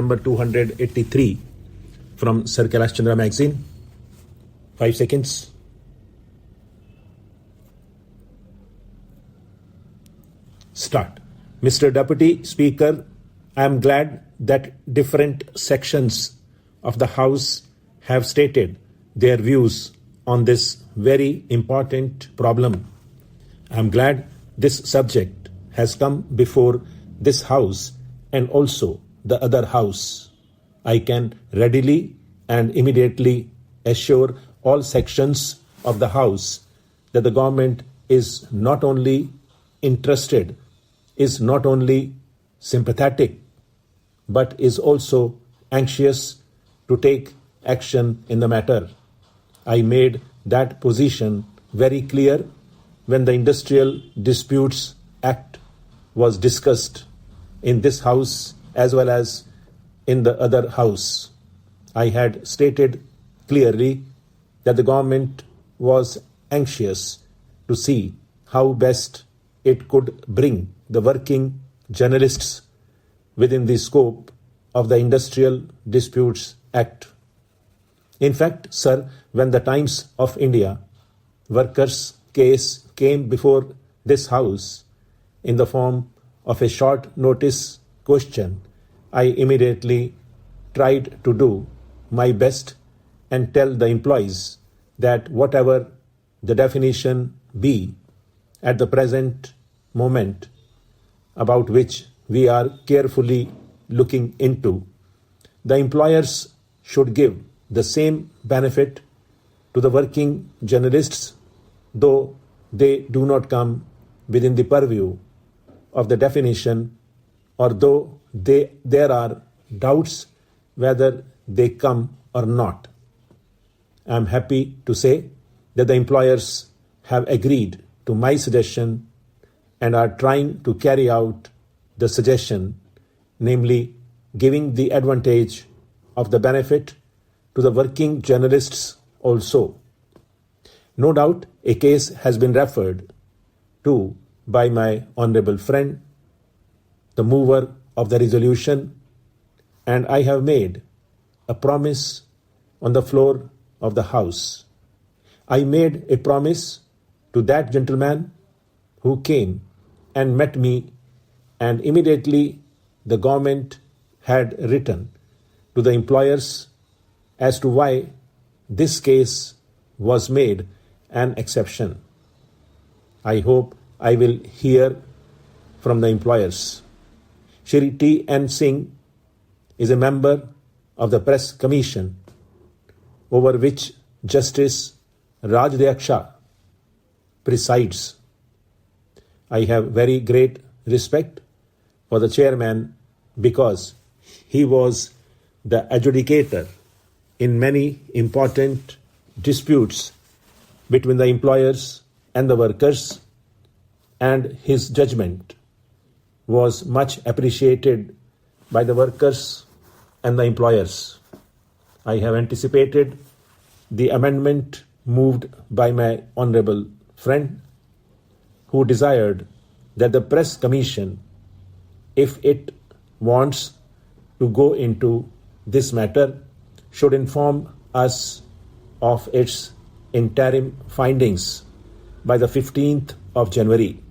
number 283 from Sir Kailash Chandra magazine. 5 seconds. Start. Mr. Deputy Speaker, I am glad that different sections of the House have stated their views on this very important problem. I am glad this subject has come before this House and also the other House. I can readily and immediately assure all sections of the House that the government is not only interested, is not only sympathetic, but is also anxious to take action in the matter. I made that position very clear when the Industrial Disputes Act was discussed in this House as well as in the other House. I had stated clearly that the government was anxious to see how best it could bring the working journalists within the scope of the Industrial Disputes Act. In fact, sir, when the Times of India workers' case came before this House in the form of a short notice question, I immediately tried to do my best and tell the employees that whatever the definition be at the present moment, about which we are carefully looking into, the employers should give the same benefit to the working journalists, though they do not come within the purview of the definition, or though there are doubts whether they come or not. I am happy to say that the employers have agreed to my suggestion and are trying to carry out the suggestion, namely giving the advantage of the benefit to the working journalists also. No doubt a case has been referred to by my honourable friend, the mover of the resolution, and I have made a promise on the floor of the House. I made a promise to that gentleman who came and met me, and immediately the government had written to the employers as to why this case was made an exception. I hope I will hear from the employers. Shri T.N. Singh is a member of the Press Commission, over which Justice Rajdaksha presides. I have very great respect for the chairman because he was the adjudicator in many important disputes between the employers and the workers, and his judgment was much appreciated by the workers and the employers. I have anticipated the amendment moved by my honourable friend, who desired that the Press Commission, if it wants to go into this matter, should inform us of its interim findings by the 15th of January.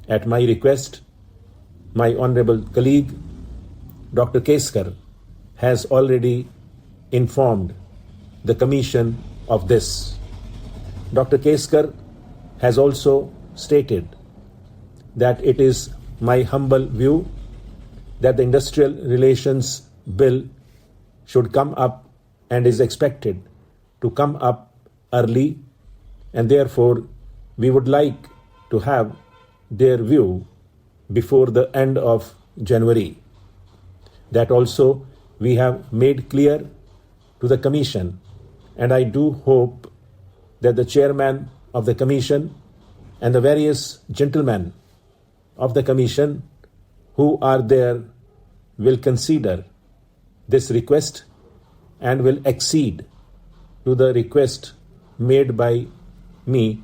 At my request, my honourable colleague, Dr. Keskar, has already informed the Commission of this. Dr. Keskar has also stated that it is my humble view that the Industrial Relations Bill should come up and is expected to come up early, and therefore we would like to have their view before the end of January. That also we have made clear to the Commission, and I do hope that the chairman of the Commission and the various gentlemen of the Commission who are there will consider this request and will accede to the request made by me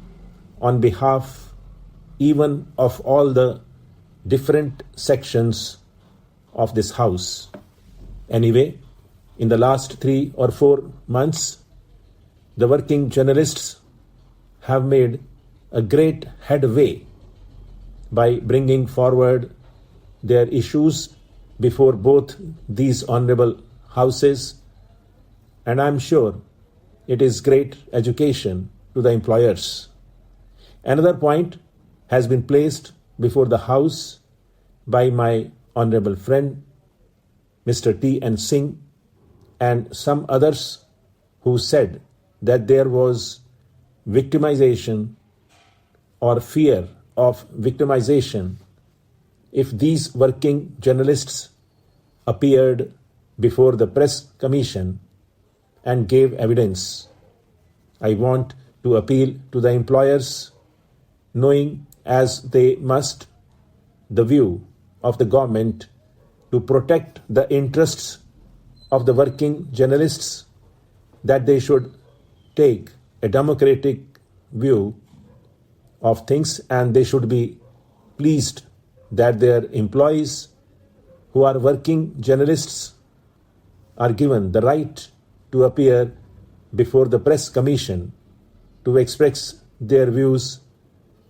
on behalf even of all the different sections of this House. Anyway, in the last 3 or 4 months, the working journalists have made a great headway by bringing forward their issues before both these honorable houses, and I'm sure it is great education to the employers. Another point has been placed before the House by my honorable friend Mr. T.N. Singh and some others who said that there was victimization or fear of victimization if these working journalists appeared before the press commission and gave evidence. I want to appeal to the employers, knowing as they must the view of the government to protect the interests of the working journalists, that they should take a democratic view of things and they should be pleased that their employees who are working journalists are given the right to appear before the press commission to express their views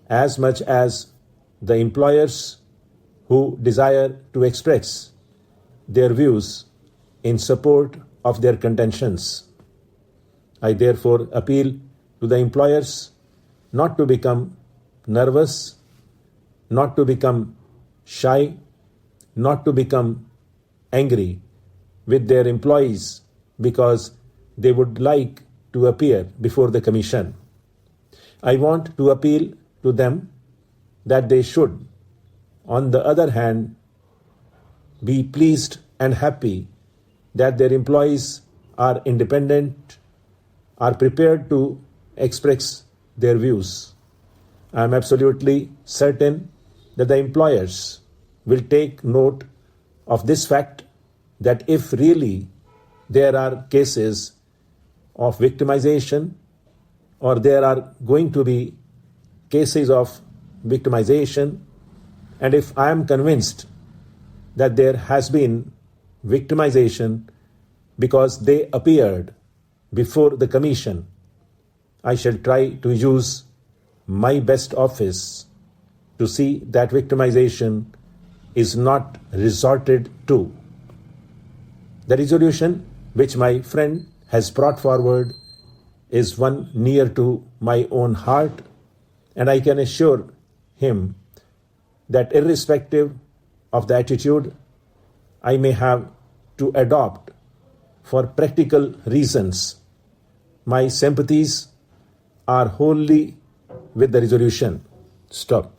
as much as the employers who desire to express their views in support of their contentions. I therefore appeal to the employers not to become nervous, not to become shy, not to become angry with their employees because they would like to appear before the commission. I want to appeal to them that they should, on the other hand, be pleased and happy that their employees are independent, are prepared to express their views. I am absolutely certain that the employers will take note of this fact, that if really there are cases of victimization or there are going to be cases of victimization, and if I am convinced that there has been victimization because they appeared before the commission, I shall try to use my best office to see that victimization is not resorted to. The resolution which my friend has brought forward is one near to my own heart, and I can assure him that irrespective of the attitude I may have to adopt for practical reasons, my sympathies are wholly with the resolution. Stop.